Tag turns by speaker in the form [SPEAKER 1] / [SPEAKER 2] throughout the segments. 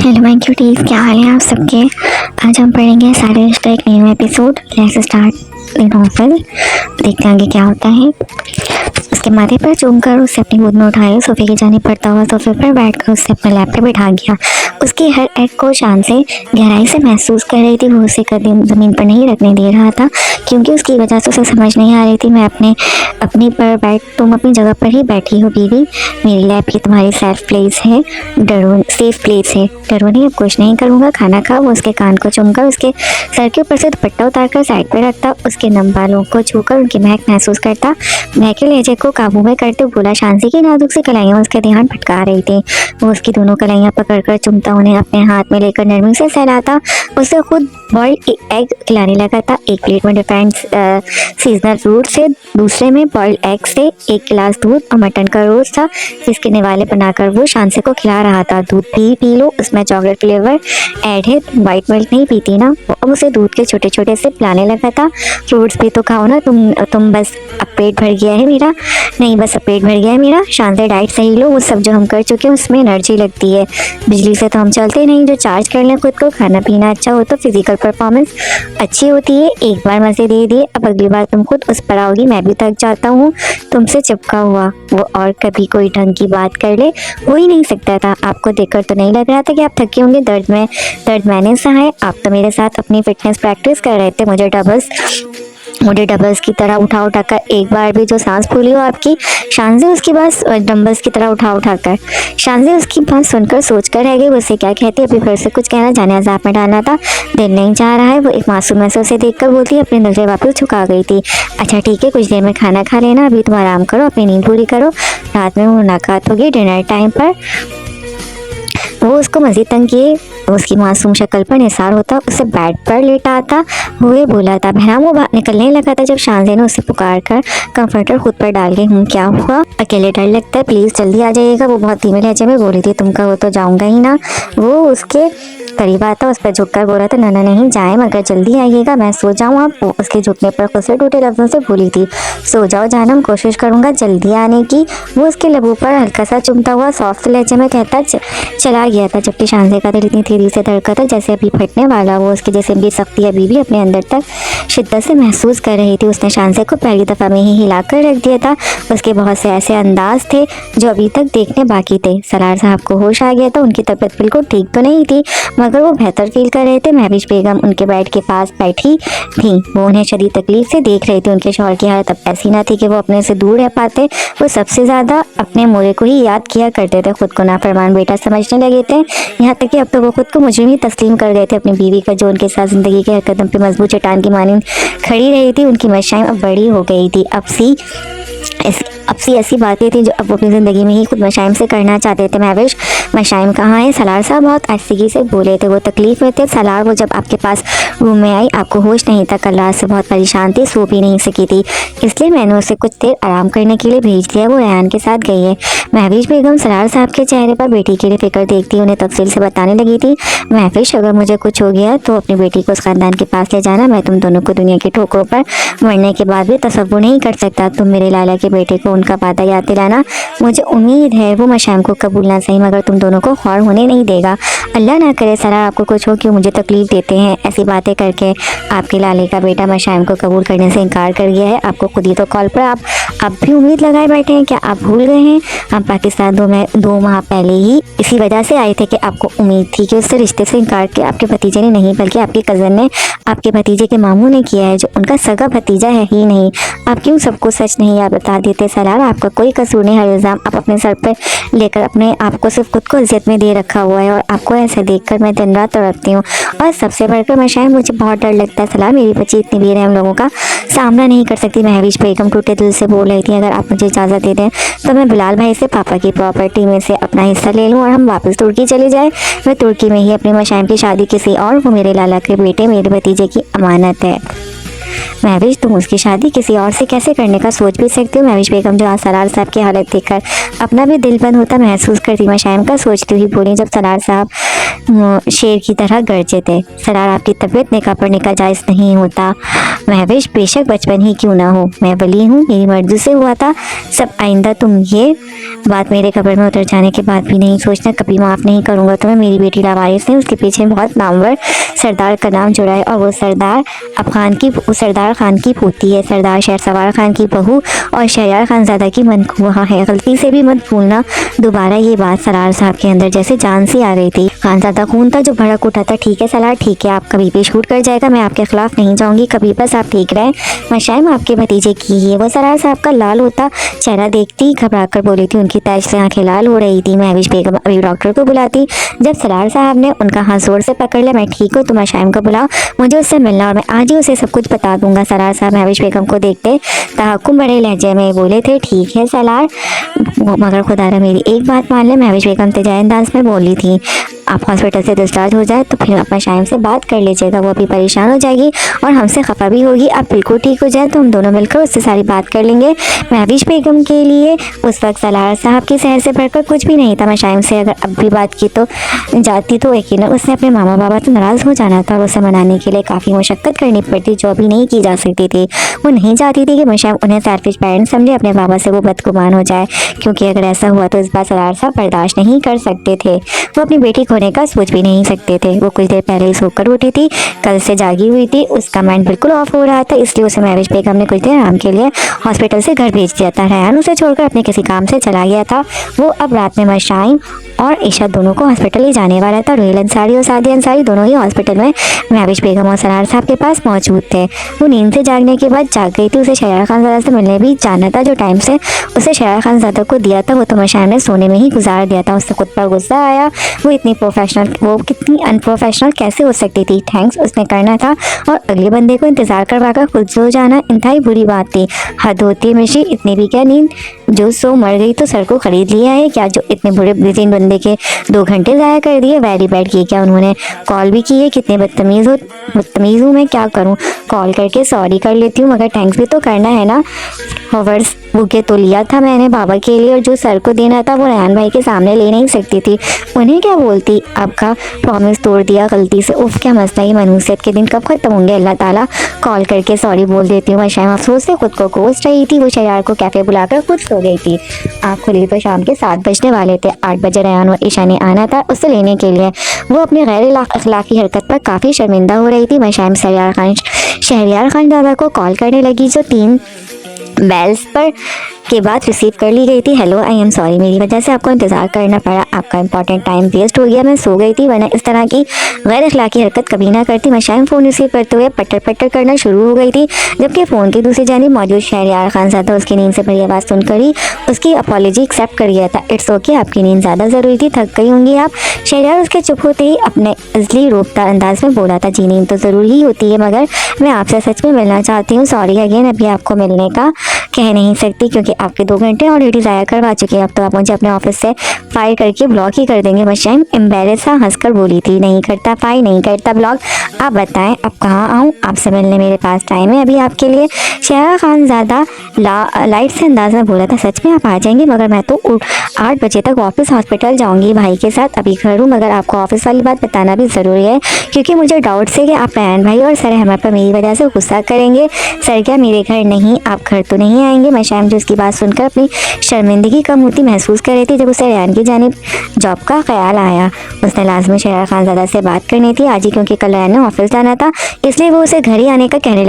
[SPEAKER 1] Hello my cuties, क्या हाल है आप सबके। आज हम पढ़ेंगे सारे रिश्ता एक new episode. Let's start the novel. देखते हैं आगे क्या होता है। उसके माथे पर चूमकर उसे अपनी गोद में उठाया, सोफे की जाने पड़ता हुआ सोफे पर बैठकर उसे अपने लैप पर बैठा गया। उसकी हर एक को शान से गहराई से महसूस कर रही थी। वो उसे कभी ज़मीन पर नहीं रखने दे रहा था, क्योंकि उसकी वजह से उसे समझ नहीं आ रही थी। मैं अपनी पर बैठ, तुम अपनी जगह पर ही बैठी हो बीवी। मेरी लैप ही तुम्हारी सेफ प्लेस है, सेफ प्लेस है। डरो नहीं, अब कुछ नहीं करूँगा, खाना खा। वो उसके कान को चूमकर उसके सर के ऊपर से दुपट्टा उतारकर साइड पर रखता, उसके नम बालों को छूकर उनकी महक महसूस करता। महके लहजे को काबू में करते बोला, शांति की नाजुक सी कलाइयाँ उसके ध्यान भटका रही थी। वो उसकी दोनों कलाइयाँ पकड़कर चुमता, उन्हें अपने हाथ में लेकर नरमी से सहलाता। उसे खुद बॉइल्ड एग खिलाने लगा था। एक प्लेट में डिफरेंट सीजनल फ्रूट से, दूसरे में बॉइल्ड एग से, एक गिलास दूध और मटन का रोस्ट था, जिसके निवाले बनाकर वो शांति को खिला रहा था। दूध पी लो, उसमें चॉकलेट फ्लेवर ऐड है, वाइट मिल्क नहीं पीती ना। अब उसे दूध के छोटे छोटे से पिलाने लगा था। फ्रूट्स भी तो खाओ ना, तुम बस अब पेट भर गया है मेरा, नहीं बस अब पेट भर गया है मेरा। शांति डाइट सही लो, वो सब जो हम कर चुके हैं उसमें एनर्जी लगती है। बिजली से तो हम चलते नहीं, जो चार्ज कर लें खुद को। खाना पीना अच्छा हो तो फिजिकल परफॉर्मेंस अच्छी होती है। एक बार मज़े दे दिए, अब अगली बार तुम खुद उस पर आओगी। मैं भी थक जाता हूँ तुमसे चिपका हुआ। वो और कभी कोई ढंग की बात कर ले, हो ही नहीं सकता था। आपको देखकर तो नहीं लग रहा था कि आप थके होंगे। दर्द मैंने सहा है। आप तो मेरे साथ अपनी फिटनेस प्रैक्टिस कर रहे थे। मुझे डबल्स की तरह उठा कर, एक बार भी जो सांस फूली हो आपकी। शांति उसकी बात डम्बल्स की तरह उठा कर। शांति उसकी बात सुनकर सोच कर रह गई, उसे क्या कहती। अभी फिर से कुछ कहना जाने अजाब में डालना था, दिल नहीं चाह रहा है। वो एक मासूम से उसे देखकर बोलती, अपनी नजरें वापस झुका गई थी। अच्छा ठीक है, कुछ देर में खाना खा लेना, अभी तुम आराम करो, अपनी नींद पूरी करो, रात में मुलाकात होगी डिनर टाइम पर। वो उसको मज़ीद तंग किए, उसकी मासूम शक्ल पर निसार होता, उसे बेड पर लेटा आता हुए बोला था। बहराम वो बाहर निकलने लगा था जब शांति ने उसे पुकार कर कंफर्टर खुद पर डाल के, क्या हुआ, अकेले डर लगता है, प्लीज़ जल्दी आ जाइएगा। वो बहुत धीमे लहजे में बोली थी, तुम कहो तो जाऊँगा ही ना। वो उसके करीब आता, उस पर झुककर बोला था, ना नहीं जाए, मगर जल्दी आइएगा, मैं सो जाऊँ। आप वो उसके झुकने पर खुद से टूटे लफ्ज़ों से बोली थी, सो जाओ जानम, कोशिश करूँगा जल्दी आने की। वो उसके लबों पर हल्का सा चुमता हुआ सॉफ्ट लहजे में कहता चला गया था, जबकि शांति का दिल इतनी तेजी से धड़का था जैसे अभी फटने वाला। वो उसके जिस्म की सख्ती अभी भी अपने अंदर तक शिद्दत से महसूस कर रही थी। उसने शांति को पहली दफ़ा में ही हिला कर रख दिया था। उसके बहुत से ऐसे अंदाज थे जो अभी तक देखने बाकी थे। सलार साहब को होश आ गया था। उनकी तबीयत बिल्कुल ठीक तो नहीं थी, मगर वो बेहतर फील कर रहे थे। महविश बेगम उनके बेड के पास बैठी थी। वो उन्हें शदीद तकलीफ से देख रही थी। उनके शौहर की हालत अब ऐसी ना थी कि वो अपने से दूर रह पाते। वो सबसे ज़्यादा अपने मोरे को ही याद किया करते थे, खुद को नाफरमान बेटा समझने लगे थे। यहाँ तक कि अब तो वो खुद को मुजरिम ही तस्लीम कर गए थे। अपनी बीवी का, जो उनके साथ ज़िंदगी के हर कदम पे मजबूत चट्टान की मानिंद खड़ी रही थी। उनकी मशाइम अब बड़ी हो गई थी। अब सी ऐसी बातें थी जो अब वो अपनी ज़िंदगी में ही खुद मशाइम से करना चाहते थे। महविश, मशाइम कहाँ है? सलार साहब बहुत आस्तीगी से बोले थे। वो तकलीफ़ में थे सलार। वो जब आपके पास रूम में आई आपको होश नहीं था, कल रात से बहुत परेशान थी, सो भी नहीं सकी थी, इसलिए मैंने उसे कुछ देर आराम करने के लिए भेज दिया। वो रेहान के साथ गई है। महविश बेगम सलार साहब के चेहरे पर बेटी के लिए फिक्र देखती उन्हें तफसील से बताने लगी थी। महविश, अगर मुझे कुछ हो गया तो अपनी बेटी को उस खानदान के पास ले जाना। मैं तुम दोनों को दुनिया की ठोकरों पर मरने के बाद भी तसव्वुर नहीं कर सकता। तुम मेरे लाला के बेटे को उनका वादा याद दिलाना। मुझे उम्मीद है वो मशाइम को कबूल ना सही, मगर तुम दोनों को खौर होने नहीं देगा। अल्लाह ना करे सलार आपको कुछ हो, क्यों मुझे तकलीफ़ देते हैं। ऐसी बातें करके आपके लाले का बेटा मशाइम को कबूल करने से इनकार कर गया है। आपको खुद ही तो कॉल पर आप अब भी उम्मीद लगाए बैठे हैं। क्या आप भूल गए हैं? हम पाकिस्तान 2 माह पहले ही इसी वजह से आए थे कि आपको उम्मीद थी कि उससे रिश्ते से इनकार किया। आपके भतीजे ने नहीं, बल्कि आपके कज़न ने, आपके भतीजे के मामू ने किया है, जो उनका सगा भतीजा है ही नहीं। आप क्यों सबको सच नहीं याद बता देते सलार? आपका कोई कसूर नहीं। हर इल्ज़ाम आप अपने सर पर लेकर अपने आपको सिर्फ खुद को अजियत में दे रखा हुआ है, और आपको ऐसे देखकर मैं दिन रात तड़पती हूँ। और सबसे बढ़कर मशाइम, मुझे बहुत डर लगता है सलार, मेरी बच्ची इतनी बेरहम लोगों का सामना नहीं कर सकती। महविश बेगम टूटे दिल से बोल रही थी, अगर आप मुझे इजाज़त दे दें तो मैं बिलाल भाई से पापा की प्रॉपर्टी में से अपना हिस्सा ले लूँ और हम वापस तुर्की चले जाएं। मैं तुर्की में ही अपनी मशाइम की शादी किसी और, वो मेरे लाला के बेटे, मेरे भतीजे की अमानत है। महविश, तुम उसकी शादी किसी और से कैसे करने का सोच भी सकती हो? महविश बेगम, जो आज सलार साहब की हालत देखकर अपना भी दिल बंद होता महसूस करती, मशाइम का सोचती हुई बोली। जब सलार साहब शेर की तरह गरजे थे। सरार आपकी तबीयत निकाह पढ़ने का जायज़ नहीं होता। महविश बेशक बचपन ही क्यों ना हो, मैं वली हूँ, मेरी मर्जी से हुआ था सब। आइंदा तुम ये बात मेरे कब्र में उतर जाने के बाद भी नहीं सोचना, कभी माफ़ नहीं करूँगा तुम्हें। मेरी बेटी लावारिस ने उसके पीछे बहुत नामवर सरदार का नाम जुड़ा है और वो सरदार खान की पोती है, सरदार शहरसवार खान की बहू और शहरयार खानजादा की मनखुआ है। गलती से भी मत भूलना दोबारा ये बात। सरार साहब के अंदर जैसे जान सी आ रही थी। खानजादा खून था जो भड़क उठा था। ठीक है सलार, ठीक है, आप कभी भी शूट कर जाएगा, मैं आपके खिलाफ नहीं जाऊंगी कभी, बस आप ठीक रहें। मशाइम आपके भतीजे की है। वो सरार साहब का लाल होता चेहरा देखती घबरा कर बोली थी। उनकी तैश से आंखें लाल हो रही थी। महविश बेगम अभी डॉक्टर को बुलाती। जब सरार साहब ने उनका हाथ जोर से पकड़ लिया, मैं ठीक हूँ, तुम मशाइम को बुलाओ, मुझे उससे मिलना और मैं आज ही उसे सब कुछ बता दूंगा। सरार साहब महविश बेगम को देखते तहक्कुम बड़े लहजे में बोले थे। ठीक है सलार, मगर खुदारा मेरी एक बात मान ले। महविश बेगम तेजाय अंदाज में बोली थी। आप हॉस्पिटल से डिस्चार्ज हो जाए तो फिर आप मशाइम से बात कर लीजिएगा, वो अभी परेशान हो जाएगी और हमसे खफा भी होगी। आप बिल्कुल ठीक हो जाए तो हम दोनों मिलकर उससे सारी बात कर लेंगे। महविश बेगम के लिए उस वक्त सलार साहब की शहर से बढ़कर कुछ भी नहीं था। मशाइम से अगर अब भी बात की तो जाती तो यकीन उसने अपने मामा बाबा तो नाराज़ हो जाना था और उसे मनाने के लिए काफ़ी मुशक्क़त करनी पड़ती जो अभी नहीं की जा सकती थी। वो नहीं चाहती थी कि मशाइम उन्हें सेल्फिश पेरेंट्स समझे, अपने बाबा से वो बदगुमान हो जाए, क्योंकि अगर ऐसा हुआ तो इस बार सलार साहब बर्दाश्त नहीं कर सकते थे। वो अपनी बेटी खोने का सोच भी नहीं सकते थे। वो कुछ देर पहले ही सोकर उठी थी, कल से जागी हुई थी, उसका माइंड बिल्कुल ऑफ हो रहा था, इसलिए उसे महविश बेगम ने कुछ देर आराम के लिए हॉस्पिटल से घर भेज दिया था। रेहान उसे छोड़कर अपने किसी काम से चला गया था। वो अब रात में मशाइम और ईशा दोनों को हॉस्पिटल ले जाने वाला था। रोहिल अंसारी और सादी अंसारी दोनों ही हॉस्पिटल में महविश बेगम और सरार साहब के पास मौजूद थे। वो नींद से जागने के बाद जाग गई थी। उसे शहरयार खानजादा से मिलने भी जाना था। जो टाइम से उसे शहरयार खानजादा को दिया था वो तो मशाइम ने सोने में ही गुजार दिया था। उससे खुद पर गुस्सा आया। वो कितनी अनप्रोफेशनल कैसे हो सकती थी। थैंक्स उसने करना था और अगले बंदे को इंतजार करवा कर खुद सो जाना इंतहाई बुरी बात थी। हद होती है मिशी, इतनी भी क्या नींद, जो सो मर गई तो सर को खरीद लिया है क्या, जो इतने बुरे बेचैन बंदे के 2 घंटे ज़ाया कर दिए। वेरी बैड किए क्या उन्होंने, कॉल भी की है, कितने बदतमीज़ हूँ मैं, क्या करूँ, कॉल करके सॉरी कर लेती हूँ, मगर थैंक्स भी तो करना है ना। हॉवर्स बुके तो लिया था मैंने बाबा के लिए और जो सर को देना था वो रेहान भाई के सामने ले नहीं सकती थी, उन्हें क्या बोलती। आपका प्रॉमिस तोड़ दिया गलती से। उफ क्या मसला, ही मनूसियत के दिन कब खत्म होंगे अल्लाह ताला। कॉल करके सॉरी बोल देती हूँ। मशाइम अफसोस से खुद को कोस रही थी। वो शहरयार को कैफ़े बुलाकर खुद सो गई थी। आँख खुली तो शाम के 7 बजने वाले थे। 8 बजे रेहान और ईशा ने आना था उसे लेने के लिए। वो अपनी गैर अखलाकी हरकत पर काफ़ी शर्मिंदा हो रही थी। मशाइम शहरयार खानजादा को कॉल करने लगी जो 3 बेल्स पर के बाद रिसीव कर ली गई थी। हेलो, आई एम सॉरी, मेरी वजह से आपको इंतज़ार करना पड़ा, आपका इंपॉर्टेंट टाइम वेस्ट हो गया, मैं सो गई थी, वरना इस तरह की गैर अखलाकी हरकत कभी ना करती। मशाइम फ़ोन रिसीव करते हुए पटर पटर करना शुरू हो गई थी, जबकि फ़ोन की दूसरी जानिब मौजूद शहरयार खानजादा उसकी नींद से भरी आवाज़ सुनकर ही उसकी अपॉलॉजी एक्सेप्ट कर गया था। इट्स ओके, आपकी नींद ज़्यादा ज़रूरी थी, थक गई होंगी आप। शहरयार उसके चुप होते ही अपने असली रोकदार अंदाज में बोला था। जी नींद तो ज़रूरी ही होती है, मगर मैं आपसे सच में मिलना चाहती हूँ। सॉरी अगेन, अभी आपको मिलने का कह नहीं सकती क्योंकि आपके 2 घंटे ऑलरेडी ज़ाया करवा चुके हैं। अब तो आप मुझे अपने ऑफिस से फायर करके ब्लॉक ही कर देंगे। मशाइम एम्बेरस हंसकर बोली थी। नहीं करता फायर, नहीं करता ब्लॉक, आप बताएं अब कहाँ आऊँ, आपसे मिलने मेरे पास टाइम है अभी आपके लिए। शहरयार खानजादा लाइट से अंदाज में बोला था। सच में आप आ जाएंगे, मगर मैं तो 8 बजे तक वापस हॉस्पिटल जाऊँगी भाई के साथ, अभी घर हूँ, मगर आपको ऑफिस वाली बात बताना भी ज़रूरी है क्योंकि मुझे डाउट से कि आप रेहान भाई और सर अहमद पर मेरी वजह से गुस्सा करेंगे। सर क्या मेरे घर नहीं, आप घर तो नहीं आएंगे। मशाइम जो उसकी बात सुनकर अपनी शर्मिंदगी कम होती महसूस कर रही थी। जब उसे रेहान की जानिब जॉब का ख्याल आया, उसने लाजमी शहरयार खानजादा से बात करनी थी आज ही, क्योंकि कल रेहान ने ऑफिस जाना था, इसलिए वो उसे घर ही आने का कहने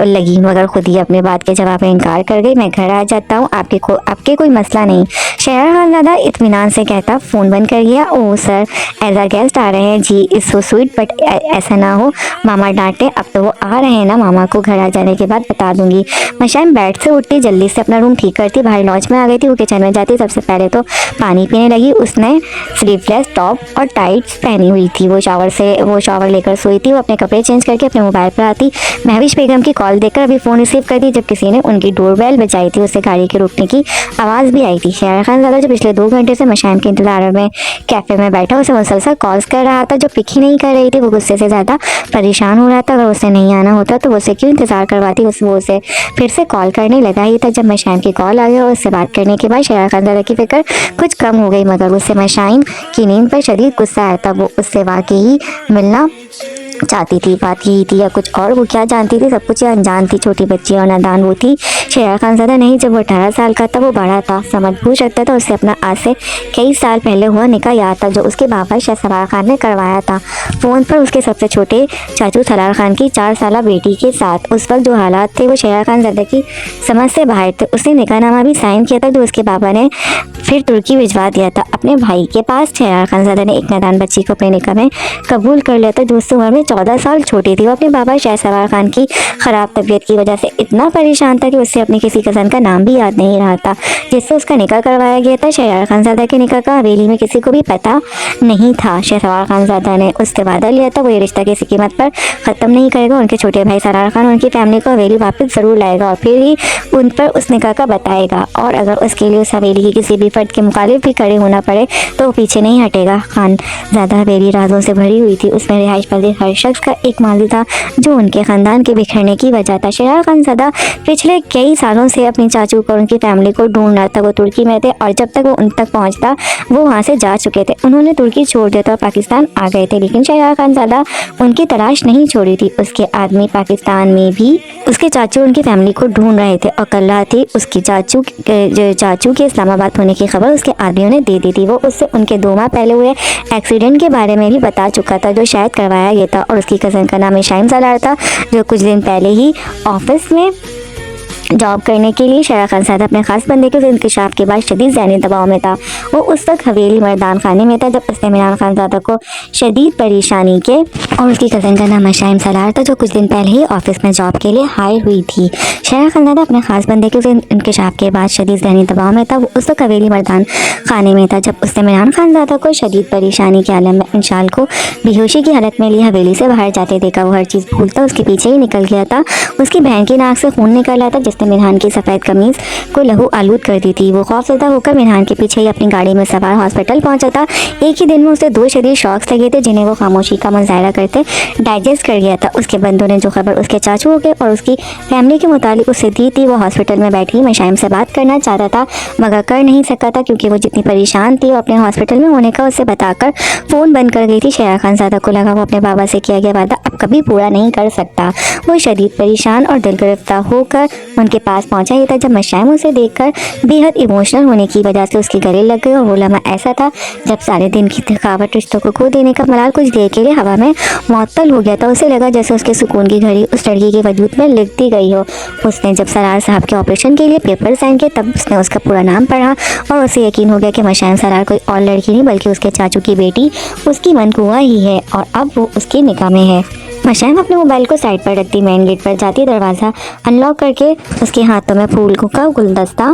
[SPEAKER 1] लगी, मगर खुद ही अपनी बात के जवाब में इनकार कर गई। मैं घर आ जाता हूँ, आपके कोई मसला नहीं। शहरयार खानजादा इत्मीनान से कहता। फ़ोन बंद कर गया। ओह सर, एज आ गेस्ट आ रहे हैं जी, इज़ सो स्वीट, बट ऐसा ना हो मामा डांटे। अब तो वो आ रहे हैं ना, मामा को घर आ जाने के बाद बता दूंगी। मशाइम बेड से उठती, जल्दी से अपना रूम ठीक करती, बाहर लॉज में आ गई थी। वो किचन में जाती, सबसे पहले तो पानी पीने लगी। उसने स्लीवलेस टॉप और टाइट्स पहनी हुई थी। वो शावर लेकर सोई थी। वो अपने कपड़े चेंज करके अपने मोबाइल पर आती। महविश बेगम की कॉल देखकर अभी फ़ोन रिसीव कर दी जब किसी ने उनकी डोरबेल बजाई थी। उससे गाड़ी के रुकने की आवाज़ भी आई थी। शहरयार खानजादा जो पिछले 2 घंटे से मशाइम के इंतजार में कैफ़े में बैठा उसे मुसलसल कॉल्स कर रहा था, जो पिक ही नहीं कर रही थी। वो गुस्से से ज़्यादा परेशान हो रहा था। अगर उसे नहीं आना होता तो वो उसे क्यों इंतज़ार करवाती, वो उसे फिर से कॉल करने लगा ही था जब मशाइम की कॉल आ गई और उससे बात करने के बाद शेरा खानज़ादा की फिक्र कुछ कम हो गई, मगर उससे मशाइम की नींद पर शदीद गुस्सा आया था। वो उससे वाकई मिलना चाहती थी, बात यही थी या कुछ और? वो क्या जानती थी? सब कुछ अनजान थी, छोटी बच्ची और नादान वो थी। शेरा खानज़ादा नहीं, जब वो 18 साल का था वो बड़ा था, समझ बूझ रखता था। उससे अपना आज से कई साल पहले हुआ निकाह याद था जो उसके बाबा शाह सरार खान ने करवाया था, फ़ोन पर उसके सबसे छोटे चाचू सरार खान की 4 साला बेटी के साथ। उस वक्त जो हालात थे वो शेरा खानज़ादा की समझ से बाहर थे। उसने निकाहनामा भी साइन किया था जो उसके बाबा ने फिर तुर्की भिजवा दिया था अपने भाई के पास। शेरा खानज़ादा ने एक नादान बच्ची को अपने निकाह में कबूल कर लिया था जो उससे उम्र में 14 साल छोटी थी। वो अपने बाबा शाह सरार खान की ख़राब तबीयत की वजह से इतना परेशान था कि उससे अपने किसी कज़न का नाम भी याद नहीं रहा था जिससे उसका निकाह करवाया गया था। शेरा खानज़ादा के निकाह का हवेली में किसी को भी पता नहीं था। शेरा खानज़ादा ने उससे वादा लिया था वो ये रिश्ता किसी कीमत पर ख़त्म नहीं करेगा। उनके छोटे भाई सरार खान उनकी फैमिली को हवेली वापस ज़रूर लाएगा और फिर ही उन पर उस निकाह का बताएगा, और अगर उसके लिए उस हवेली की किसी भी फर्द के मुखालिफ भी खड़े होना पड़े तो वो पीछे नहीं हटेगा। खानज़ादा हवेली राजों से भरी हुई थी, उसमें रिहाइश पजीर हर शख्स का एक माली था जो उनके ख़ानदान के बिखरने की वजह था। शेरा खानज़ादा पिछले कई सालों से अपनी चाचू को और उनकी फैमिली को ढूंढ रहा था। वो तुर्की में थे और जब तक वो उन तक पहुंचता वो वहां से जा चुके थे। उन्होंने तुर्की छोड़ दिया था और पाकिस्तान आ गए थे, लेकिन शेरा खानज़ादा उनकी तलाश नहीं छोड़ी थी। उसके आदमी पाकिस्तान में भी उसके चाचू उनकी फैमिली को ढूंढ रहे थे और कल रात ही उसकी चाचू के इस्लामाबाद होने की खबर उसके आदमियों ने दे दी थी। वो उससे उनके 2 माह पहले हुए एक्सीडेंट के बारे में भी बता चुका था जो शायद करवाया गया था, और उसकी कज़न का नाम मशाइम सरार था जो कुछ दिन पहले ही ऑफिस में जॉब करने के लिए शेरा खानज़ादा अपने खास बंदे के इंकशाफ के बाद शदीद ज़हनी दबाव में था। वो उस वक्त हवेली मर्दान खाने में था जब उसने इमरान खानज़ादा को शदीद परेशानी के और उसकी कज़न का नाम मशाइम सरार था जो कुछ दिन पहले ही ऑफिस में जॉब के लिए हायर हुई थी। शेरा खानज़ादा अपने खास बंदे के इंकशाफ के बाद शदीद ज़हनी दबाव में था। वो उस वक्त हवेली मर्दान खाने में था जब उसने इमरान खानज़ादा को शदीद परेशानी के आलम में इंशाल को बेहोशी की हालत में लिए हवेली से बाहर जाते देखा। वो हर चीज़ भूलता उसके पीछे ही निकल गया था। उसकी बहन की नाक से खून निकल रहा था जिसने मिनहान की सफ़ेद कमीज़ को लहू आलूद कर दी थी। वो खौफज़दा होकर मिनहान के पीछे ही अपनी गाड़ी में सवार हॉस्पिटल पहुंचा था। एक ही दिन में उसे 2 शदीद शॉक्स लगे थे जिन्हें वो खामोशी का मुजाहरा करते डाइजेस्ट कर गया था। उसके बंदों ने जो खबर उसके चाचू के और उसकी फैमिली के मुतालिक उसे दी थी वो हॉस्पिटल में बैठी मशाइम से बात करना चाहता था मगर कर नहीं सका था क्योंकि वो जितनी परेशान थी वो अपने हॉस्पिटल में होने का उसे बताकर फ़ोन बंद कर गई थी। शेरा खानज़ादा को लगा वो अपने बाबा से किया गया वादा अब कभी पूरा नहीं कर सकता। वो शदीद परेशान और दिल गिरफ्तार होकर उनके पास पहुंचा ही था जब मशाइम उसे देखकर बेहद इमोशनल होने की वजह से उसके गले लग गए। और वो लम्हा ऐसा था जब सारे दिन की थकावट रिश्तों को खो देने का मलाल कुछ देर के लिए हवा में मुअत्तल हो गया था। उसे लगा जैसे उसके सुकून की घड़ी उस लड़की के वजूद में लिखती गई हो। उसने जब सरार साहब के ऑपरेशन के लिए पेपर साइन किए तब उसने उसका पूरा नाम पढ़ा और उसे यकीन हो गया कि मशाइम सरार कोई और लड़की नहीं बल्कि उसके चाचू की बेटी उसकी मनकुआ ही है और अब वो उसके निकाह में है। मशाइम अपने मोबाइल को साइड पर रखती मेन गेट पर जाती दरवाज़ा अनलॉक करके उसके हाथों में फूल का गुलदस्ता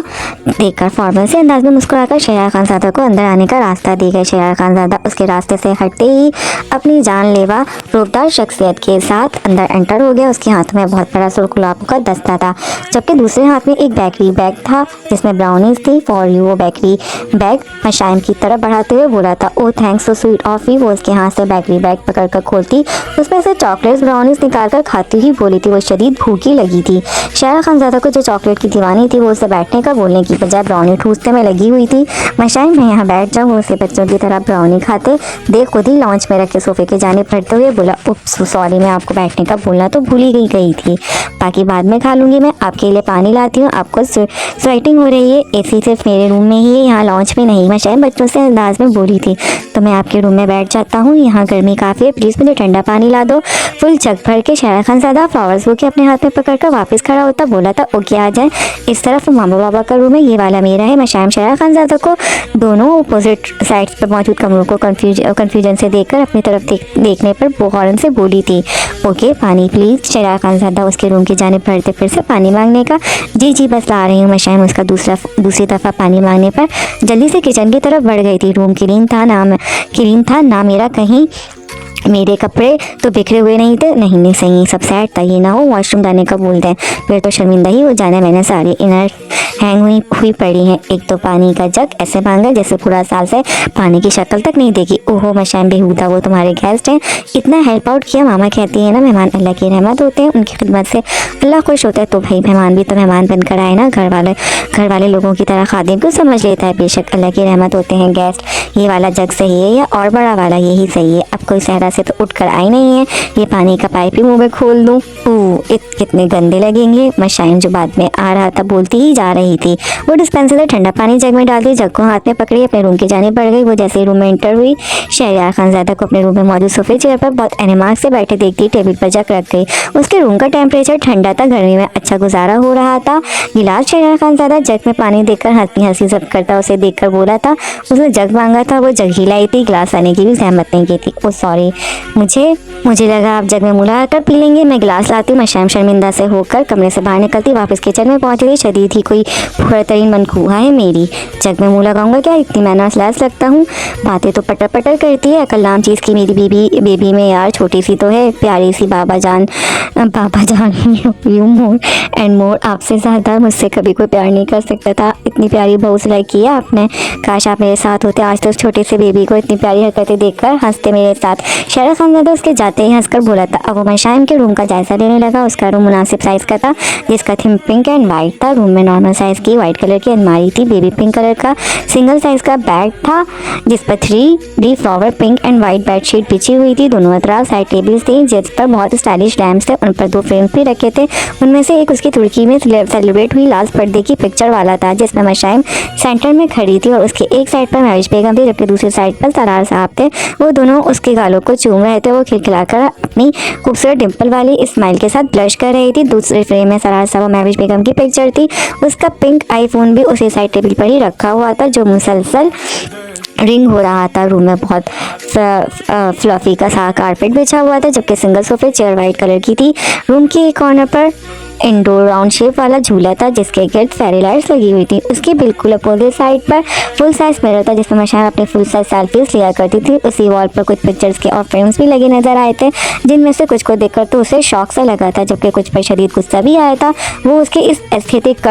[SPEAKER 1] देखकर फॉर्मल से अंदाज में मुस्कुराकर शेरा खानज़ादा को अंदर आने का रास्ता दी गई। शेरा खानज़ादा उसके रास्ते से हटते ही अपनी जानलेवा रूपदार शख्सियत के साथ अंदर एंटर हो गया। उसके हाथ में बहुत बड़ा सुरखुलाबों का दस्ता था जबकि दूसरे हाथ में एक बेकरी बैग था जिसमें ब्राउनीज थी फॉर यू। वो बेकरी बैग मशाइम की तरफ बढ़ाते हुए बोला था ओ thanks so sweet of you. वो उसके हाथ से बेकरी बैग पकड़ कर खोलती उसमें से चॉकलेट्स ब्राउनीज निकाल कर खाती ही बोली थी वो शदीद भूखी लगी थी। शेरा खानज़ादा को जो चॉकलेट की दीवानी थी वो उसे बैठने का बोलने की बजाय ब्राउनी ठूसने में लगी हुई थी। मशाइम मैं यहाँ बैठ जाऊँ। वो उसे बच्चों की तरह ब्राउनी खाते देख खुद ही लॉन्च में रखे सोफे के जाने बढ़ते हुए बोला उप्स सॉरी मैं आपको बैठने का बोलना तो भूल ही गई थी, बाकी बाद में खा लूँगी। मैं आपके लिए पानी लाती हूँ, आपको स्वेटिंग हो रही है, एसी सिर्फ मेरे रूम में ही है यहाँ लॉन्च में नहीं। मशाइम बच्चों से अंदाज में बोली थी तो मैं आपके रूम में बैठ जाता हूँ, यहाँ गर्मी काफ़ी है, प्लीज़ मुझे ठंडा पानी ला दो। फुल जग भर के शेरा खानज़ादा फ्लावर्स बुके अपने हाथ में पकड़कर वापस खड़ा होता बोला था ओके आ जाए इस तरफ मामा बाबा का रूम है, ये वाला मेरा है। मशाइम शेरा खानज़ादा को दोनों अपोजिट साइड्स पर मौजूद कमरों को कन्फ्यूजन से देखकर अपनी तरफ देखने पर फौरन से बोली थी ओके पानी प्लीज़। शेरा खानज़ादा उसके रूम की जानिब बढ़ते फिर से पानी मांगने का जी बस ला रही हूँ। मशाइम उसका दूसरी दफ़ा पानी मांगने पर जल्दी से किचन की तरफ बढ़ गई थी। रूम क्लीन था ना मेरा कहीं मेरे कपड़े तो बिखरे हुए नहीं थे। नहीं नहीं सही सब सेट था, ये ना हो वॉशरूम जाने का बोल दें, फिर तो शर्मिंदा ही हो जाने। मैंने सारी इनर हैंग हुई पड़ी हैं। एक तो पानी का जग ऐसे मांगा जैसे पूरा साल से पानी की शक्ल तक नहीं देखी। ओहो मशाम बेहुदा, वो तुम्हारे गेस्ट हैं, इतना हेल्प आउट किया। मामा कहती है ना मेहमान अल्लाह की रहमत होते हैं, उनकी खिदमत से अल्लाह खुश होता है। तो भाई मेहमान भी तो मेहमान बनकर आए ना, घर वाले लोगों की तरह खादिम को समझ लेता है। बेशक अल्लाह की रहमत होते हैं गेस्ट। ये वाला जग सही है या और बड़ा वाला? यही सही है। अब कोई सहरा से तो उठ कर आई नहीं है, ये पानी का पाइप ही मुँह में खोल दूँ। कितने गंदे लगेंगे। मशाइन जो बाद में आ रहा था बोलती ही जा रही थी। वो डिस्पेंसर से ठंडा पानी जग में डाल दी, जग को हाथ में पकड़ी अपने रूम की जाने पड़ गई। वो जैसे ही रूम में एंटर हुई शहरयार खानज़ादा को अपने रूम में मौजूद सोफे चेयर पर बहुत एनिमार्क से बैठे देखती टेबल पर जग रख गई। उसके रूम का टेम्परेचर ठंडा था, गर्मी में अच्छा गुजारा हो रहा था। गिलास शहरयार खानज़ादा जग में पानी देखकर हंसी हंसी सब करता उसे देखकर बोला था। उसने जग मांगा था, वो जग ही लाई थी, गिलास आने की भी जहमत नहीं की थी। ओ सॉरी, मुझे लगा आप जग में मुला कर पी लेंगे, मैं गिलास लाती। मशाम शर्मिंदा से होकर कमरे से बाहर निकलती, वापस किचन में पहुंच गई। शदीद ही कोई फुहरतरीन मनखूहा है मेरी, जग में मुँह लगाऊंगा क्या? इतनी मैनर्स लैस लगता हूँ, बातें तो पटर पटर करती है। अकल नाम चीज़ की मेरी बेबी में यार, छोटी सी तो है, प्यारी सी बाबा जान यू मोर एंड मोर, आपसे ज़्यादा मुझसे कभी कोई प्यार नहीं कर सकता था। इतनी प्यारी बहू सिलाई की है आपने, काश आप मेरे साथ होते। आज तो उस छोटे से बेबी को इतनी प्यारी हरकतें देखकर हंसते मेरे साथ। शहरयार खानज़ादा उसके जाते ही हंसकर बोला था। अब वो मशाइम के रूम का जायज़ा लेने लगा। उसका रूम मुनासिब साइज़ का था, जिसका थीम पिंक एंड वाइट था। रूम में नॉर्मल साइज़ की वाइट कलर की अलमारी थी, बेबी पिंक कलर का सिंगल साइज़ का बेड था जिस पर 3D flower pink and white bedsheet बिछी हुई थी। दोनों तरफ साइड टेबल्स थी जिस पर बहुत स्टाइलिश लैम्प्स थे, उन पर 2 फ्रेम्स भी रखे थे। उनमें से एक उसकी तुर्की में सेलिब्रेट हुई लाल पर्दे की पिक्चर वाला था, जिसमें मशाइम सेंटर में खड़ी थी और उसके एक साइड पर महविश बेगम थी, जबकि दूसरी साइड पर सरार साहब थे। वो दोनों उसके गालों को चूम रहे थे। वो खिलखिलाकर अपनी खूबसूरत डिम्पल वाली स्माइल के साथ ब्लश कर रही थी। दूसरे फ्रेम में सरार साहब और महविश बेगम की पिक्चर थी। उसका पिंक आईफोन भी उसी साइड टेबल पर ही रखा हुआ था, जो मुसलसल रिंग हो रहा था। रूम में बहुत फ्लफी का सा कारपेट बिछा हुआ था, जबकि सिंगल सोफे चेयर वाइट कलर की थी। रूम के एक कॉर्नर पर इंडोर राउंड शेप वाला झूला था, जिसके गिर्द फेरी लाइट्स लगी हुई थी। उसके बिल्कुल अपोजिट साइड पर फुल साइज मिरर था, जिसमें मशाइम अपने फुल साइज सेल्फीज लिया करती थी। उसी वॉल पर कुछ पिक्चर्स के और फ्रेम्स भी लगे नजर आए थे, जिनमें से कुछ को देखकर तो उसे शौक सा लगा था, जबकि कुछ पर शदीद गुस्सा भी आया था। वो उसके इस एस्थेटिक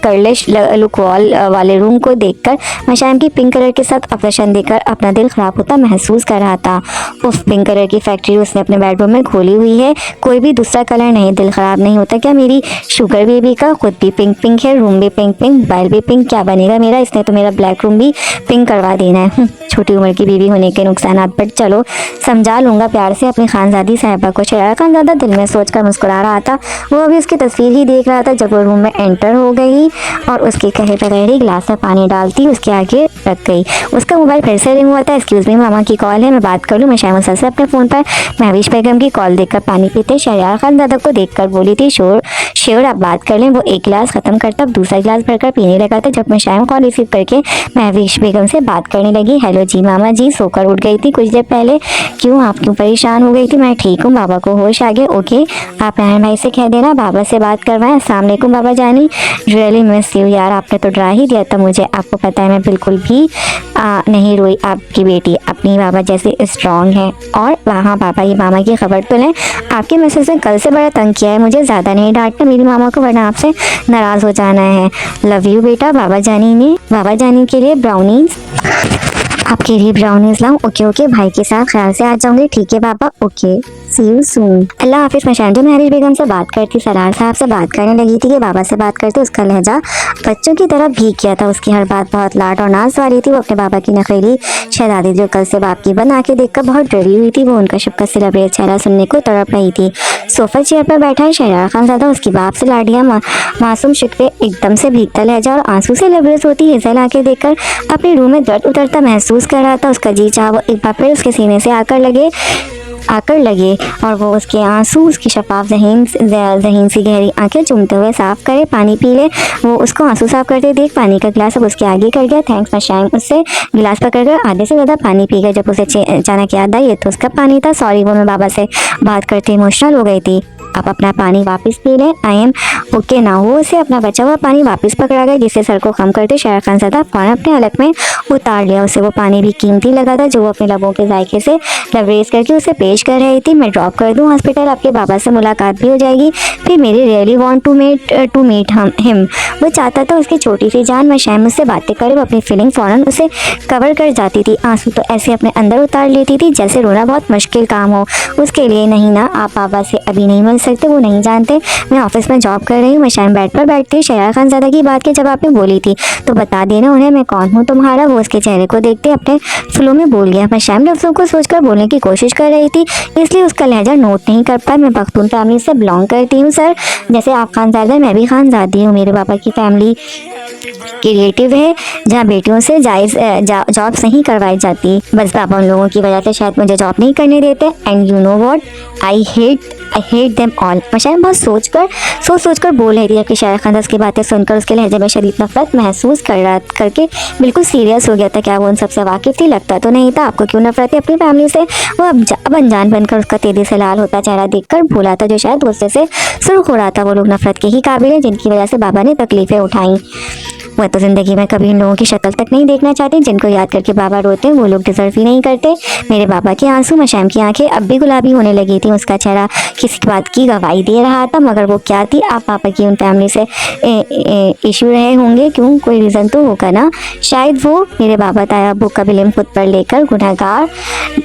[SPEAKER 1] कर्लिश लुक वॉल वाले रूम को देखकर मशाइम की पिंक कलर के साथ अफेक्शन देकर अपना दिल खराब होता महसूस कर रहा था। उस पिंक कलर की फैक्ट्री उसने अपने बेडरूम में खोली हुई है, कोई भी दूसरा कलर नहीं। दिल खराब नहीं होता क्या मेरी शुगर बेबी का? खुद भी पिंक पिंक है, रूम भी पिंक पिंक, मोबाइल भी पिंक, क्या बनेगा मेरा? इसने तो मेरा ब्लैक रूम भी पिंक करवा देना है। छोटी उम्र की बीवी होने के नुकसानात पर चलो समझा लूँगा प्यार से अपनी खानजादी साहिबा को। शहरयार खानज़ादा दिल में सोचकर मुस्कुरा रहा था। वो अभी उसकी तस्वीर ही देख रहा था जब वो रूम में एंटर हो गई और उसके कहे बगैर ही गिलास में पानी डालती उसके आगे रख गई। उसका मोबाइल फिर से रिंग हुआ था। एक्सक्यूज़ मी, मामा की कॉल है, मैं बात कर लूँ? मशाइम मुसलसल अपने फ़ोन पर महविश बेगम की कॉल देखकर पानी पीते शहरयार खानज़ादा को देखकर बोली थी, श्योर आप बात कर लें। वो एक गिलास ख़त्म करता दूसरा गिलास भरकर पीने लगा था, जब मशाइम कॉल रिसीव करके महविश बेगम से बात करने लगी। हेलो जी मामा जी, सोकर उठ गई थी कुछ देर पहले, क्यों आप क्यों परेशान हो गई थी? मैं ठीक हूँ, बाबा को होश आ गए। ओके, आप नारायण भाई से कह देना बाबा से बात करवाएं। अस्सलाम वालेकुम बाबा जानी, रियली मिस यू यार, आपने तो डरा ही दिया था मुझे। आपको पता है मैं बिल्कुल भी नहीं रोई, आपकी बेटी अपनी बाबा जैसे स्ट्रॉन्ग है। और वहाँ बाबा ये मामा की खबर तो लें, आपके मैसेज ने कल से बड़ा तंग किया है मुझे, ज़्यादा नहीं डांटना मेरी मामा को वरना आपसे नाराज़ हो जाना है। लव यू बेटा। बाबा जानी के लिए ब्राउनीज, आपके लिए ब्राउनीज लाऊं? ओके भाई के साथ ख्याल से आ जाऊंगी। ठीक है बाबा, ओके सी यू सून। अल्लाह हाफिज़। मशाइम जो महविश बेगम से बात करती सरार साहब से बात करने लगी थी कि बाबा से बात करते, उसका लहजा बच्चों की तरह भीग गया था। उसकी हर बात बहुत लाड और नाज वाली थी। वो अपने बाबा की नखरीली शहजादी जो कल से बाप की बन आके देखकर बहुत डरी हुई थी। वो उनका शफकत से लबरेज चेहरा सुनने को तड़प रही थी। सोफा चेयर पर बैठा है शहरयार खानज़ादा, उसकी बाप से लाडिया मासूम शिकवे, एकदम से भीगता लहजा और आंसू से लबरेज होती हेज़ल आके देखकर अपने रूह में दर्द उतरता महसूस कर रहा था। उसका जी चाह वो एक बार फिर उसके सीने से आकर लगे और वो उसके आंसू उसकी शफाफ जहीन सी गहरी आंखें चूमते हुए साफ करे, पानी पी ले। वो उसको आंसू साफ करते देख पानी का गिलास अब उसके आगे कर गया। थैंक्स मशाइम उससे गिलास पकड़कर आधे से ज़्यादा पानी पी गया। जब उसे अचानक याद आई ये तो उसका पानी था। सॉरी, वो मैं बाबा से बात करते इमोशनल हो गई थी। आप अपना पानी वापस पी लें। आई एम ओके ना हो उसे अपना बचा हुआ पानी वापस पकड़ा गया, जिससे सर को कम करते शेर खानज़ादा फौरन अपने हलक में उतार लिया। उसे वो पानी भी कीमती लगा था जो वो अपने लबों के जायके से लबरेज करके उसे पेश कर रही थी। मैं ड्रॉप कर दूँ हॉस्पिटल, आपके बाबा से मुलाकात भी हो जाएगी, फिर मेरी really want to meet him. वो चाहता था उसकी छोटी सी जान मशाइम मुझसे बातें करे। वो अपनी फीलिंग फ़ौरन उसे कवर कर जाती थी। आंसू तो ऐसे अपने अंदर उतार लेती थी जैसे रोना बहुत मुश्किल काम हो उसके लिए। नहीं ना, आप बाबा से अभी नहीं मिल सकते, वो नहीं जानते मैं ऑफिस में जॉब कर रही हूँ। मशाइम बेड पर बैठती शहरा खानज़ादा की बात के जवाब में बोली थी, तो बता देना उन्हें मैं कौन हूँ तुम्हारा। वो उसके चेहरे को देखते अपने फ्लो में बोल गया। मशाइम लफ्ज़ों को सोचकर बोलने की कोशिश कर रही थी, इसलिए उसका लहजा नोट नहीं कर पाया। मैं पख्तून फैमिली से बिलोंग करती हूँ सर, जैसे आप खानज़ादा मैं भी खानज़ादी हूँ। मेरे पापा की फैमिली की रिलेटिव है जहाँ बेटियों से जायज़ जॉब नहीं करवाई जाती। बस पापा उन लोगों की वजह से शायद मुझे जॉब नहीं करने देते। And you know what, I hate them all. मशाइम बहुत सोच कर बोल रही थी कि शेर खानदास की बातें सुनकर उसके लहजे में शदीद नफरत महसूस करके बिल्कुल सीरियस हो गया था। क्या वो उन सबसे वाकिफ थी? लगता तो नहीं था। आपको क्यों नफरत है अपनी फैमिली से? वो अब अनजान बनकर उसका तेजी से लाल होता चेहरा देखकर भूला था जो शायद गुस्से से सुर्ख हो रहा था। वो लोग नफरत के ही काबिल हैं जिनकी वजह से बाबा ने तकलीफ़ें उठाई। वह तो ज़िंदगी में कभी इन लोगों की शक्ल तक नहीं देखना चाहते जिनको याद करके बाबा रोते हैं। वो लोग डिजर्व ही नहीं करते। मेरे बाबा के आंसू, मशाइम की आंखें अब भी गुलाबी होने लगी थी। उसका चेहरा किसी बात की गवाही दे रहा था, मगर वो क्या थी? आप पापा की उन फैमिली से इशू रहे होंगे, क्यों? कोई रीज़न तो होगा ना। शायद वो मेरे बाबा ताया अब्बू का बिल्म खुद पर लेकर गुनहगार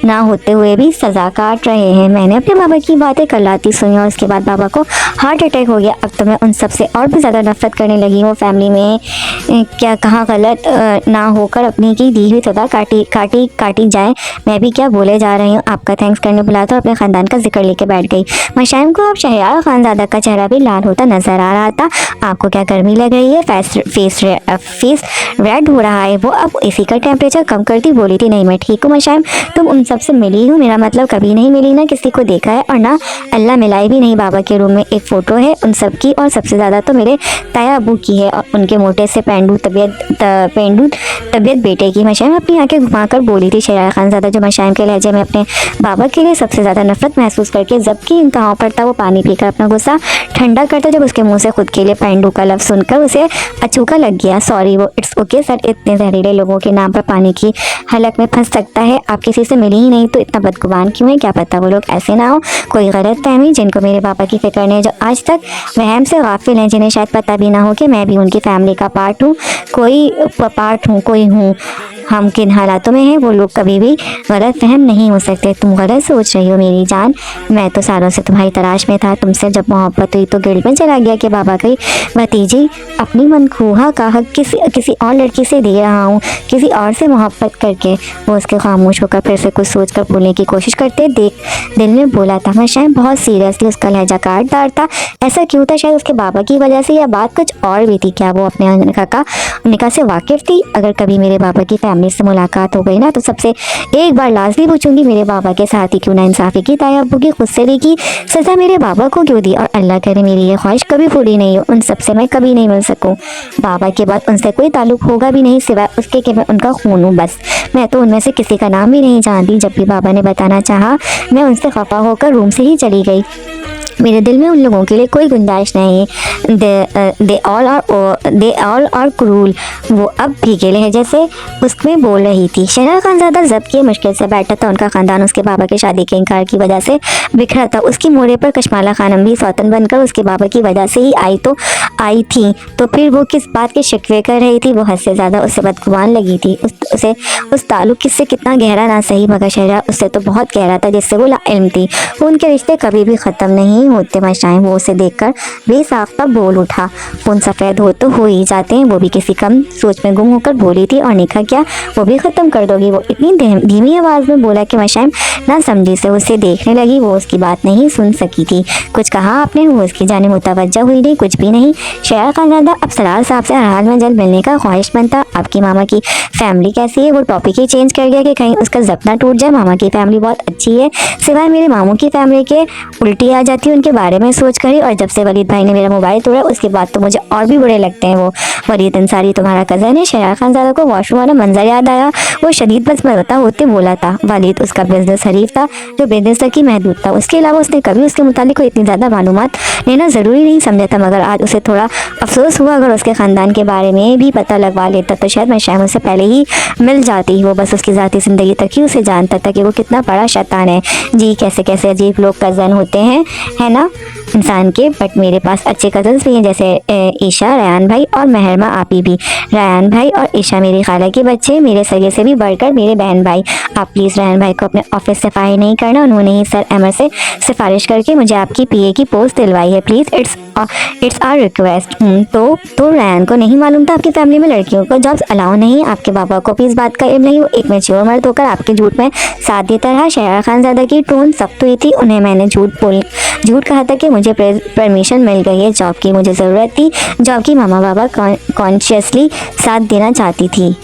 [SPEAKER 1] ना होते हुए भी सज़ा काट रहे हैं। मैंने अपने बाबा की बातें करलाती सुनी और उसके बाद बाबा को हार्ट अटैक हो गया। अब तो मैं उन सबसे और भी ज़्यादा नफरत करने लगी हूँ। फैमिली में क्या कहाँ गलत ना होकर अपनी की दी हुई सदा काटी जाए। मैं भी क्या बोले जा रही हूँ। आपका थैंक्स करने बुला तो अपने ख़ानदान का जिक्र लेके बैठ गई। मशाइम को अब शहरयार खानज़ादा का चेहरा भी लाल होता नजर आ रहा था। आपको क्या गर्मी लग रही है? फेस रेड हो रहा है। वो अब इसी का टेम्परेचर कम करती बोली थी, नहीं मैं ठीक हूँ मशाइम, तुम उन सबसे मिली हूँ? मेरा मतलब कभी नहीं मिली, ना किसी को देखा है और ना अल्लाह मिलाई भी नहीं। बाबा के रूम में एक फ़ोटो है उन सब की, और सबसे ज़्यादा तो मेरे ताया अबू की है और उनके मोटे से पेंडू तबीयत बेटे की। मशाइम अपनी आंखें घुमाकर बोली थी शेर खानज़ादा, जो मशाइम के लहजे में अपने बाबा के लिए सबसे ज़्यादा नफरत महसूस करके जबकि इंतहाओं पर था। वो पानी पीकर अपना गुस्सा ठंडा करता जब उसके मुंह से खुद के लिए पेंडू का लफ्ज़ सुनकर उसे अचूका लग गया। सॉरी, वो इट्स ओके सर, इतने जहरीले लोगों के नाम पर पानी की हलक में फंस सकता है। आप किसी से मिली ही नहीं तो इतना बदगुमान क्यों है? क्या पता वो लोग ऐसे ना हो, कोई गलत फहमी जिनको मेरे पापा की फिक्र नहीं, जो आज तक वहम से गाफिल हैं, जिन्हें शायद पता भी ना हो कि मैं भी उनकी फैमिली का पार्ट हूँ, कोई हूँ। हम किन हालातों में हैं वो लोग कभी भी गलत फहम नहीं हो सकते। तुम गलत सोच रही हो मेरी जान, मैं तो सालों से तुम्हारी तलाश में था। तुमसे जब मोहब्बत हुई तो गिल्ड में चला गया कि बाबा की भतीजी अपनी मनखूहा का हक किसी और लड़की से दे रहा हूँ, किसी और से मोहब्बत करके। वो उसके खामोश होकर फिर से कुछ सोच कर बोलने की कोशिश करते देख दिल में बोला था। मशाइम बहुत सीरियसली, उसका लहजा काटदार था। ऐसा क्यों था? शायद उसके बाबा की वजह से, या बात कुछ और भी थी। क्या वो अपने निकाह से वाकिफ़ थी? अगर कभी मेरे बाबा की फैमिली से मुलाकात हो गई ना तो सबसे एक बार लाजमी पूछूंगी मेरे बाबा के साथ ही क्यों ना इंसाफ़ी की, ताया अब्बू की खुद से ली की सज़ा मेरे बाबा को क्यों दी। और अल्लाह करे मेरी ये ख्वाहिश कभी पूरी नहीं हो, उन सबसे मैं कभी नहीं मिल सकूं। बाबा के बाद उनसे कोई ताल्लुक होगा भी नहीं सिवाय उसके कि मैं उनका खून हूँ बस। मैं तो उनमें से किसी का नाम भी नहीं जानती। जब भी बाबा ने बताना चाहा मैं उनसे खफा होकर रूम से ही चली गई। मेरे दिल में उन लोगों के लिए कोई गुंजाइश नहीं। They all are cruel. वो अब भीगे लहजे से उसमें बोल रही थी। शेरा खानज़ादा जब्त किए मुश्किल से बैठा था। उनका ख़ानदान उसके बाबा की शादी के इनकार की वजह से बिखरा था। उसकी मोड़े पर कश्माला खानम भी सौतन बनकर उसके बाबा की वजह से ही आई थी, तो फिर वो किस बात के शिकवे कर रही थी? वो हद से ज़्यादा उससे बदगुमान लगी थी। उसे उस ताल्लुक़ किससे कितना गहरा ना सही, मगर शेरा उससे तो बहुत गहरा था जिससे वो लाइल्म थी। उनके रिश्ते कभी भी ख़त्म नहीं होते। मशाइम वो उसे देखकर बेसाख्ता बोल उठा। खून सफ़ेद हो तो हो ही जाते हैं। वो भी किसी कम सोच में गुम होकर बोली थी। और निकाह क्या वो भी ख़त्म कर दोगी? वो इतनी धीमी आवाज़ में बोला कि मशाइम ना समझी से उसे देखने लगी। वो उसकी बात नहीं सुन सकी थी। कुछ कहा आपने? वो उसकी जाने मुतवज्जा हुई नहीं। कुछ भी नहीं। शेर खानज़ादा अब सरार साहब से हर हाल में जल्द मिलने का ख्वाहिशमंद था। आपकी मामा की फैमिली कैसी है? वो टॉपिक ही चेंज कर गया कि कहीं उसका जब्त ना टूट जाए। मामा की फैमिली बहुत अच्छी है, सिवाय मेरे मामू की फैमिली के उल्टी आ जाती है उनके बारे में सोच कर ही, और जब से वलीद भाई ने मेरा मोबाइल तोड़ा उसके बाद तो मुझे और भी बुरे लगते हैं वो। वलीद अंसारी तुम्हारा कज़न है। शहर खानज़ादा को वॉशरूम वाला मंजर याद आया। वो शदीद मसमरता होते बोला था। वलीद उसका बिजनेस हरीफ था जो बिजनेस तक ही महदूद था। उसके अलावा उसने कभी उसके मुतालिक कोई इतनी ज़्यादा मालूमात लेना ज़रूरी नहीं समझा था, मगर आज उसे थोड़ा अफसोस हुआ। अगर उसके ख़ानदान के बारे में भी पता लगवा लेता तो शायद मैं शायद उससे पहले ही मिल जाती। वो बस उसकी ज़ाती ज़िंदगी तक ही उसे जानता था कि वो कितना बड़ा शैतान है। जी कैसे कैसे अजीब लोग कज़न होते हैं, है ना इंसान के। बट मेरे पास अच्छे कज़न्स भी हैं, जैसे ईशा, रयान भाई और महरमा आपी भी। रयान भाई और ईशा मेरी खाला के बच्चे, मेरे सगे से भी बढ़कर मेरे बहन भाई। आप प्लीज़ रयान भाई को अपने ऑफिस से फायर नहीं करना। उन्होंने ही सर अमर से सिफारिश करके मुझे आपकी पीए की पोस्ट दिलवाई है। Please it's our request. तो रयान को नहीं मालूम था आपकी फैमिली में लड़कियों को जॉब्स अलाउ नहीं। आपके पापा को भी इस बात का इल्म नहीं। वो एक मैच्योर मर्द होकर आपके झूठ में साथ देता रहा। शहर खानज़ादा की टोन सख्त हुई थी। उन्हें मैंने झूठ कहा था कि मुझे परमिशन मिल गई है जॉब की, मुझे ज़रूरत थी जॉब की। मामा बाबा कॉन्शियसली साथ देना चाहती थी,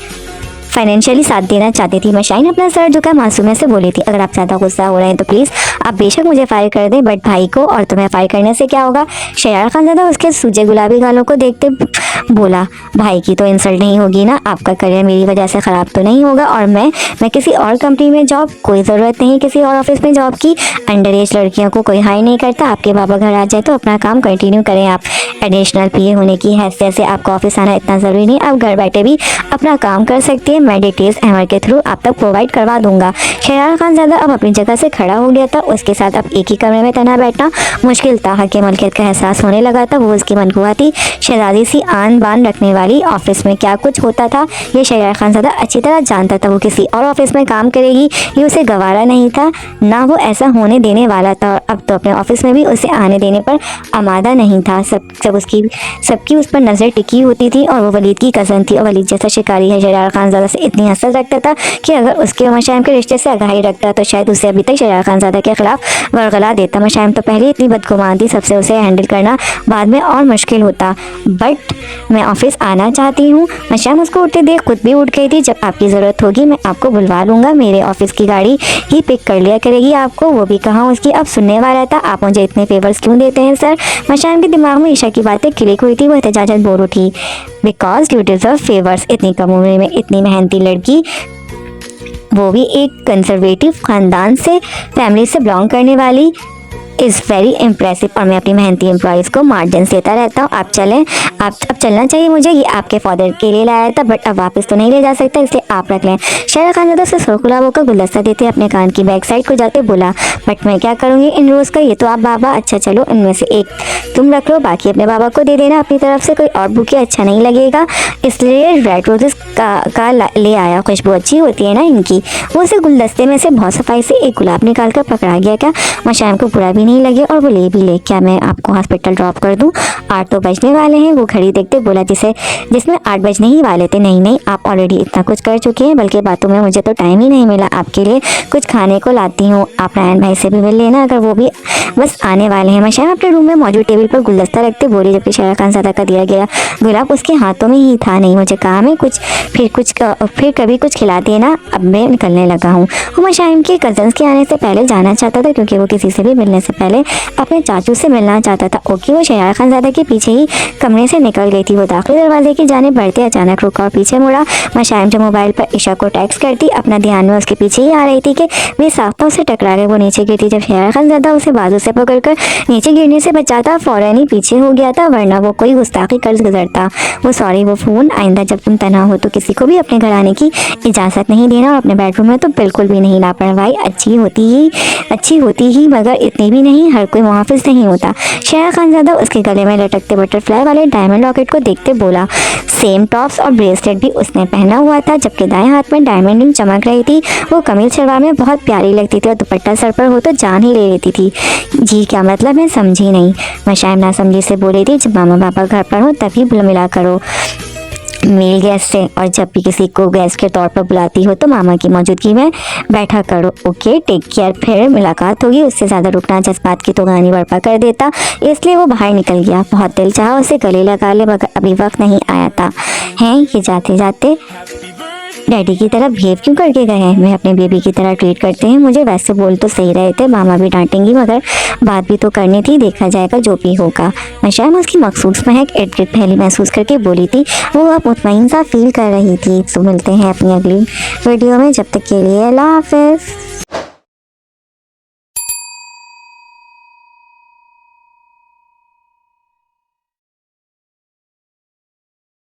[SPEAKER 1] फाइनेंशियली साथ देना चाहती थी। मशाइन अपना सर झुका मासूमियत से बोली थी, अगर आप ज़्यादा गुस्सा हो रहे हैं तो प्लीज़ आप बेशक मुझे फायर कर दें, बट भाई को और तुम्हें फायर करने से क्या होगा। शयार खानज़ादा उसके सूजे गुलाबी गालों को देखते बोला, भाई की तो इंसल्ट नहीं होगी ना। आपका करियर मेरी वजह से ख़राब तो नहीं होगा। और मैं किसी और कंपनी में जॉब, कोई ज़रूरत नहीं किसी और ऑफिस में जॉब की। अंडर एज लड़कियों को कोई हाई नहीं करता। आपके बाबा घर आ जाए तो अपना काम कंटिन्यू करें। आप एडिशनल पीए होने की हैसियत से आपको ऑफिस आना इतना ज़रूरी नहीं। आप घर बैठे भी अपना काम कर सकती हैं। मैं डिटेल्स अमर के थ्रू आप तक प्रोवाइड करवा दूंगा। शहर खानज़ादा अब अपनी जगह से खड़ा हो गया था। उसके साथ अब एक ही कमरे में तना बैठना मुश्किल था। हक मलकियत का एहसास होने लगा था। वो उसकी मनगुआ थी, शहजादी सी आन बान रखने वाली। ऑफिस में क्या कुछ होता था ये शहर खानज़ादा अच्छी तरह जानता था। वो किसी और ऑफिस में काम करेगी ये उसे गवारा नहीं था, ना वो ऐसा होने देने वाला था। और अब तो अपने ऑफिस में भी उसे आने देने पर आमादा नहीं था। सबकी उस पर नज़र टिकी होती थी। और वो वलीद की कज़न थी और वलीद जैसा शिकारी है। शहर खानज़ादा से इतनी हसरत रखता था कि अगर उसके मशाइम के रिश्ते से आगाही रखता तो शायद उसे अभी तक शहर खानज़ादा के खिलाफ वरगला देता। मशाइम तो पहले इतनी बदगुमान थी, सबसे उसे हैंडल करना बाद में और मुश्किल होता। बट मैं ऑफिस आना चाहती हूँ। मशाइम उसको उठते देख खुद भी उठ गई थी। जब आपकी ज़रूरत होगी मैं आपको बुलवा लूँगा, मेरे ऑफिस की गाड़ी ही पिक कर लिया करेगी आपको। वो भी कहाँ उसकी अब सुनने वाला था। आप मुझे इतने फेवर्स क्यों देते हैं सर। मशाइम के दिमाग में ईशा की बातें क्लिक हुई थी। वो एहतजाजत बोल उठी, बिकॉज यू डिजर्व फेवर्स। इतनी कम उम्र में इतनी मेहनती लड़की, वो भी एक कंजर्वेटिव ख़ानदान से, फैमिली से बिलोंग करने वाली, इज़ वेरी इम्प्रेसिव। और मैं अपनी मेहनती एम्प्लॉयज़ को मार्जिन देता रहता हूँ। आप चलें, आप अब चलना चाहिए मुझे। ये आपके फादर के लिए लाया था बट अब वापस तो नहीं ले जा सकता, इसलिए आप रख लें। शहर खानज़ादा से सुरखुलाबों का गुलदस्ता देते अपने कान की बैक साइड को जाते बोला, बट मैं क्या करूँगी इन रोज़ का, ये तो आप बाबा। अच्छा चलो इनमें से एक तुम रख लो, बाकी अपने बाबा को दे देना अपनी तरफ से। कोई और बुके अच्छा नहीं लगेगा, इसलिए रेड रोजेस का ले आया, खुशबू अच्छी होती है ना इनकी। वो उसे गुलदस्ते में से बहुत सफाई से एक गुलाब निकाल कर पकड़ा गया। क्या मशाइम को बुरा भी नहीं लगे और वो ले भी ले। क्या मैं आपको हॉस्पिटल ड्रॉप कर दूं? 8 तो बजने वाले हैं। वो घड़ी देखते बोला जिसमें 8 बजने ही वाले थे। नहीं आप ऑलरेडी इतना कुछ कर चुके हैं, बल्कि बातों में मुझे तो टाइम ही नहीं मिला। आपके लिए कुछ खाने को लाती हूँ, आप रयान भाई से भी मिल लेना अगर वो भी बस आने वाले हैं। मशाइम अपने रूम में मौजूद टेबल पर गुलदस्ता रखते बोली, जबकि शहर खानज़ादा का दिया गया गुलाब उसके हाथों में ही था। नहीं मुझे काम है कुछ, फिर कभी कुछ खिला देना, अब मैं निकलने लगा हूँ। वो मशाइम के कज़न्स के आने से पहले जाना चाहता था, क्योंकि वो किसी से भी मिलने से पहले अपने चाचू से मिलना चाहता था। ओके वो शहर खानज़ादा के पीछे ही कमरे से निकल गई थी। वो दाखिली दरवाजे की जाने बढ़ते अचानक रुका और पीछे मुड़ा। मशाइम जो मोबाइल पर ईशा को टेक्स्ट करती अपना ध्यान में उसके पीछे ही आ रही थी कि वे साफ्ता उसे टकरा गए। वो नीचे गिरती जब शहर खानज़ादा उसे बाजू से पकड़कर नीचे गिरने से बचाता, फौरन ही पीछे हो गया था, वरना वो कोई गुस्ताखी कर्ज गुजरता। वो सॉरी वो फ़ोन, आइंदा जब तुम तन्हा हो तो किसी को भी अपने घर आने की इजाज़त नहीं देना, और अपने बेडरूम में तो बिल्कुल भी नहीं। लापरवाही अच्छी होती ही मगर इतनी भी नहीं, हर कोई मुहाफिज नहीं होता। शहर खानज़ादा उसके गले में लटकते बटरफ्लाई वाले डायमंड लॉकेट को देखते बोला। सेम टॉप्स और ब्रेसलेट भी उसने पहना हुआ था, जबकि दाएं हाथ में डायमंड रिंग चमक रही थी। वो कमीज शलवार में बहुत प्यारी लगती थी और दुपट्टा सर पर हो तो जान ही ले लेती थी। जी क्या मतलब, मैं समझी नहीं। मशाइम ना समझी से बोली थी, जब मामा पापा घर पर हो तभी मिला करो मेल गेस्ट है, और जब भी किसी को गेस्ट के तौर पर बुलाती हो तो मामा की मौजूदगी में बैठा करो। ओके टेक केयर, फिर मुलाकात होगी। उससे ज़्यादा रुकना जज्बात की तोगानी बर्पा कर देता, इसलिए वो बाहर निकल गया। बहुत दिल चाहा उसे गले लगा ले, मगर अभी वक्त नहीं आया था। हैं ये जाते जाते डैडी की तरह बिहेव क्यों करके गए हैं? मैं अपने बेबी की तरह ट्रीट करते हैं मुझे। वैसे बोल तो सही रहे थे, मामा भी डांटेंगी मगर बात भी तो करनी थी। देखा जाएगा जो भी होगा। नशा में उसकी मखसूस महक इर्द गिर्द पहली महसूस करके बोली थी। वो अब मुतमईन सा फील कर रही थी। तो मिलते हैं अपनी अगली वीडियो में, जब तक के लिए अल्लाह हाफिज़।